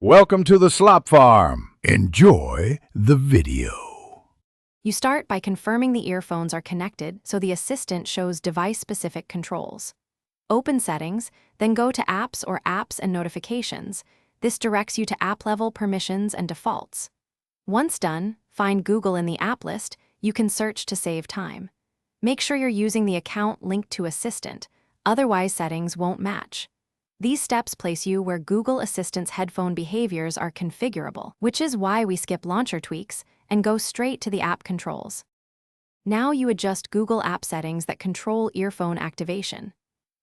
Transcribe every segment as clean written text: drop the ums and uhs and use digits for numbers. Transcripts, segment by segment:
Welcome to the Slop Farm. Enjoy the video. You start by confirming the earphones are connected so the assistant shows device-specific controls. Open Settings, then go to Apps or Apps and Notifications. This directs you to app-level permissions and defaults. Once done, find Google in the app list. You can search to save time. Make sure you're using the account linked to Assistant, otherwise settings won't match. These steps place you where Google Assistant's headphone behaviors are configurable, which is why we skip launcher tweaks and go straight to the app controls. Now you adjust Google app settings that control earphone activation.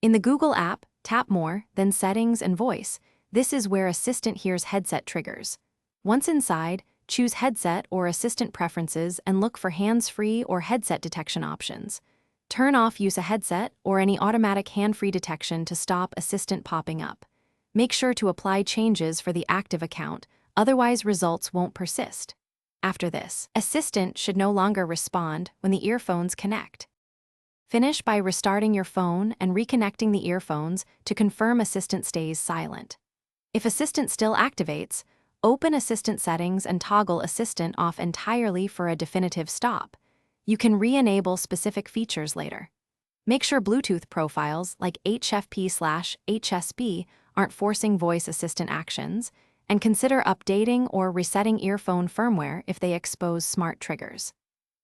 In the Google app, tap More, then Settings and Voice. This is where Assistant hears headset triggers. Once inside, choose Headset or Assistant Preferences and look for hands-free or headset detection options. Turn off Use a headset or any automatic hand-free detection to stop Assistant popping up. Make sure to apply changes for the active account, otherwise results won't persist. After this, Assistant should no longer respond when the earphones connect. Finish by restarting your phone and reconnecting the earphones to confirm Assistant stays silent. If Assistant still activates, open Assistant Settings and toggle Assistant off entirely for a definitive stop. You can re-enable specific features later. Make sure Bluetooth profiles like HFP/HSP aren't forcing voice assistant actions, and consider updating or resetting earphone firmware if they expose smart triggers.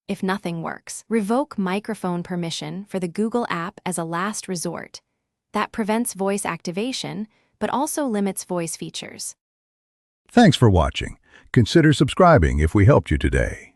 If nothing works, revoke microphone permission for the Google app as a last resort. That prevents voice activation, but also limits voice features. Thanks for watching. Consider subscribing if we helped you today.